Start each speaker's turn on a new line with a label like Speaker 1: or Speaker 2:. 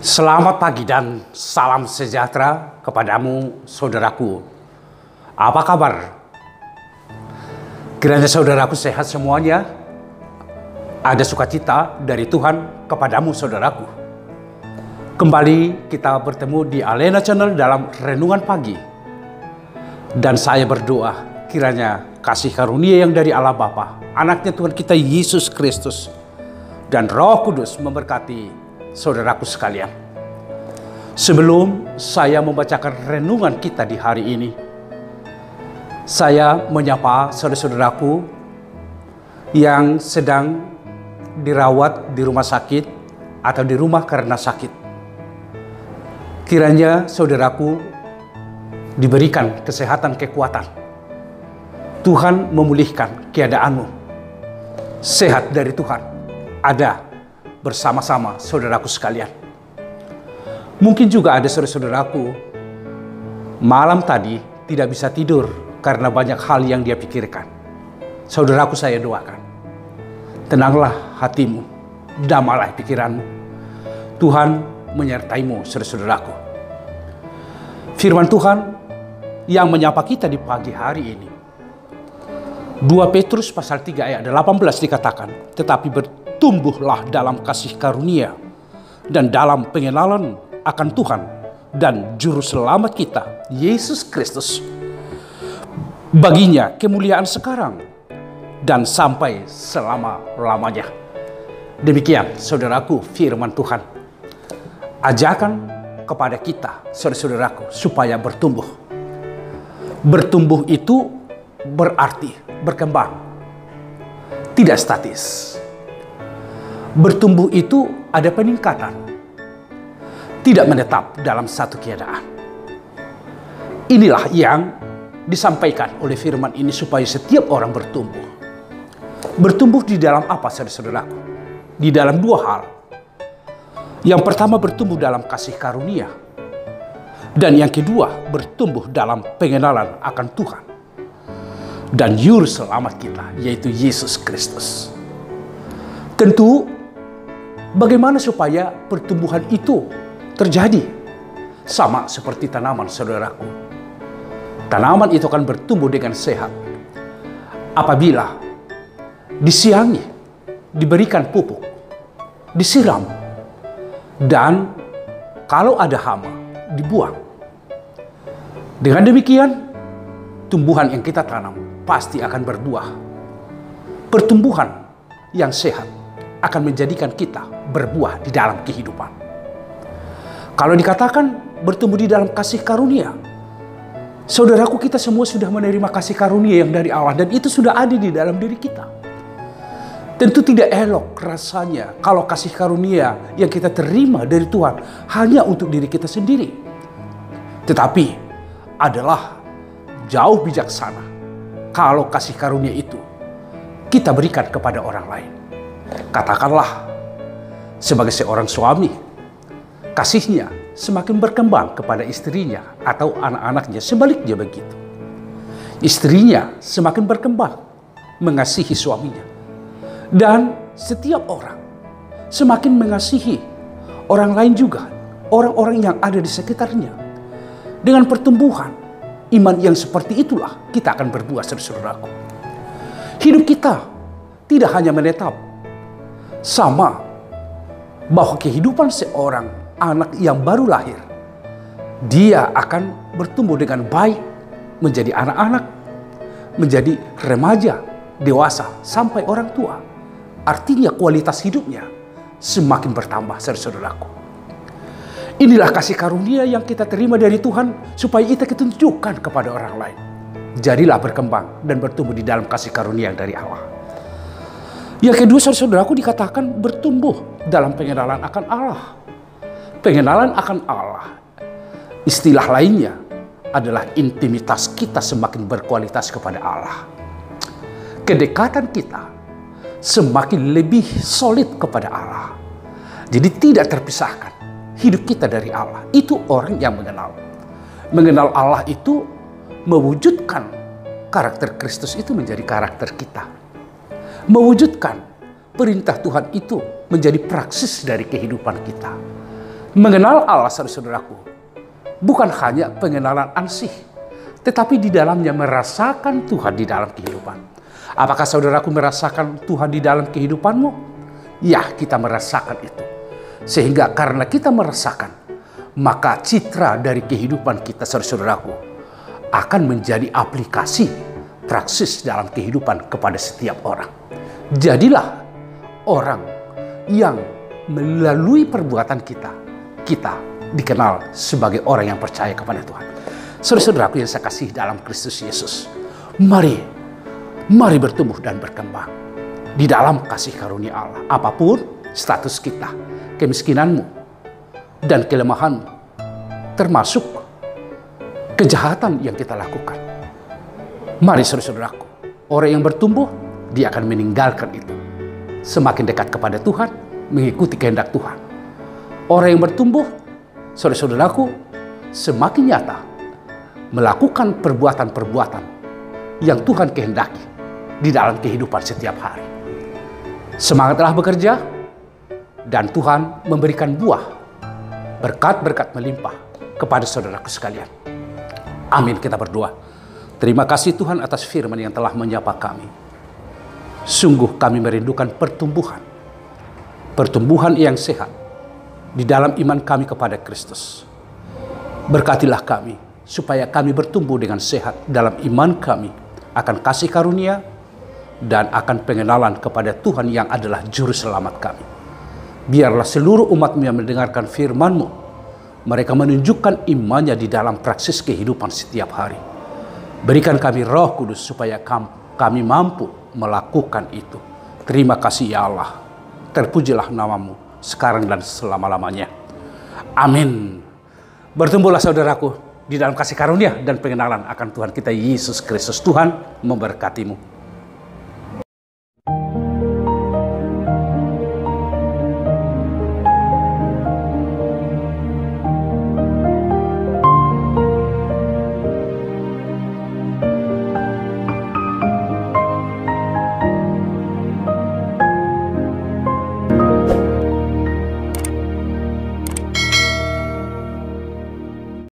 Speaker 1: Selamat pagi dan salam sejahtera kepadamu, saudaraku. Apa kabar? Kiranya saudaraku sehat semuanya. Ada sukacita dari Tuhan kepadamu, saudaraku. Kembali kita bertemu di Alena Channel dalam Renungan Pagi. Dan saya berdoa kiranya kasih karunia yang dari Allah Bapa, anaknya Tuhan kita Yesus Kristus, dan Roh Kudus memberkati saudaraku sekalian. Sebelum saya membacakan renungan kita di hari ini, saya menyapa saudara-saudaraku yang sedang dirawat di rumah sakit atau di rumah karena sakit. Kiranya saudaraku diberikan kesehatan, kekuatan. Tuhan memulihkan keadaanmu. Sehat dari Tuhan ada bersama-sama saudaraku sekalian. Mungkin juga ada saudara-saudaraku malam tadi tidak bisa tidur karena banyak hal yang dia pikirkan. Saudaraku, saya doakan, tenanglah hatimu, damailah pikiranmu. Tuhan menyertaimu, saudara-saudaraku. Firman Tuhan yang menyapa kita di pagi hari ini, 2 Petrus pasal 3 ayat 18 dikatakan, tetapi tumbuhlah dalam kasih karunia dan dalam pengenalan akan Tuhan dan Juru Selamat kita, Yesus Kristus. Baginya kemuliaan sekarang dan sampai selama-lamanya. Demikian saudaraku firman Tuhan. Ajakan kepada kita, saudara-saudaraku, supaya bertumbuh. Bertumbuh itu berarti berkembang, tidak statis. Bertumbuh itu ada peningkatan, tidak menetap dalam satu keadaan. Inilah yang disampaikan oleh firman ini supaya setiap orang bertumbuh. Bertumbuh di dalam apa, saudara-saudaraku? Di dalam dua hal. Yang pertama, bertumbuh dalam kasih karunia. Dan yang kedua, bertumbuh dalam pengenalan akan Tuhan dan Juru Selamat kita, yaitu Yesus Kristus. Tentu, bagaimana supaya pertumbuhan itu terjadi? Sama seperti tanaman, saudaraku. Tanaman itu akan bertumbuh dengan sehat apabila disiangi, diberikan pupuk, disiram, dan kalau ada hama, dibuang. Dengan demikian, tumbuhan yang kita tanam pasti akan berbuah. Pertumbuhan yang sehat akan menjadikan kita berbuah di dalam kehidupan. Kalau dikatakan bertumbuh di dalam kasih karunia, saudaraku, kita semua sudah menerima kasih karunia yang dari Allah dan itu sudah ada di dalam diri kita. Tentu tidak elok rasanya kalau kasih karunia yang kita terima dari Tuhan hanya untuk diri kita sendiri. Tetapi adalah jauh bijaksana kalau kasih karunia itu kita berikan kepada orang lain. Katakanlah sebagai seorang suami, kasihnya semakin berkembang kepada istrinya atau anak-anaknya, sebaliknya begitu. Istrinya semakin berkembang mengasihi suaminya. Dan setiap orang semakin mengasihi orang lain juga, orang-orang yang ada di sekitarnya. Dengan pertumbuhan iman yang seperti itulah kita akan berbuah, saudaraku. Hidup kita tidak hanya menetap sama bahwa kehidupan seorang anak yang baru lahir, dia akan bertumbuh dengan baik menjadi anak-anak, menjadi remaja, dewasa, sampai orang tua. Artinya kualitas hidupnya semakin bertambah, saudaraku. Inilah kasih karunia yang kita terima dari Tuhan supaya kita tunjukkan kepada orang lain. Jadilah berkembang dan bertumbuh di dalam kasih karunia yang dari Allah. Yang kedua, saudaraku, dikatakan bertumbuh dalam pengenalan akan Allah. Pengenalan akan Allah, istilah lainnya adalah intimitas kita semakin berkualitas kepada Allah. Kedekatan kita semakin lebih solid kepada Allah. Jadi tidak terpisahkan hidup kita dari Allah. Itu orang yang mengenal. Mengenal Allah itu mewujudkan karakter Kristus itu menjadi karakter kita. Mewujudkan perintah Tuhan itu menjadi praksis dari kehidupan kita. Mengenal Allah, saudara-saudaraku, bukan hanya pengenalan ansih, tetapi di dalamnya merasakan Tuhan di dalam kehidupan. Apakah saudaraku merasakan Tuhan di dalam kehidupanmu? Ya, kita merasakan itu. Sehingga karena kita merasakan, maka citra dari kehidupan kita, saudara-saudaraku, akan menjadi aplikasi praksis dalam kehidupan kepada setiap orang. Jadilah orang yang melalui perbuatan kita dikenal sebagai orang yang percaya kepada Tuhan. Saudara-saudaraku yang saya kasih dalam Kristus Yesus, mari bertumbuh dan berkembang di dalam kasih karunia Allah. Apapun status kita, kemiskinanmu dan kelemahanmu, termasuk kejahatan yang kita lakukan. Mari saudara-saudaraku, orang yang bertumbuh, dia akan meninggalkan itu. Semakin dekat kepada Tuhan, mengikuti kehendak Tuhan. Orang yang bertumbuh, saudara-saudaraku, semakin nyata melakukan perbuatan-perbuatan yang Tuhan kehendaki di dalam kehidupan setiap hari. Semangatlah bekerja, dan Tuhan memberikan buah, berkat-berkat melimpah kepada saudaraku sekalian. Amin, kita berdoa. Terima kasih Tuhan atas firman yang telah menyapa kami. Sungguh kami merindukan pertumbuhan yang sehat di dalam iman kami kepada Kristus. Berkatilah kami supaya kami bertumbuh dengan sehat dalam iman kami akan kasih karunia dan akan pengenalan kepada Tuhan yang adalah juru selamat kami. Biarlah seluruh umat-Mu yang mendengarkan firman-Mu, mereka menunjukkan imannya di dalam praksis kehidupan setiap hari. Berikan kami Roh Kudus supaya kami mampu melakukan itu. Terima kasih ya Allah. Terpujilah nama-Mu sekarang dan selama-lamanya. Amin. Bertumbuhlah saudaraku di dalam kasih karunia dan pengenalan akan Tuhan kita Yesus Kristus. Tuhan memberkatimu.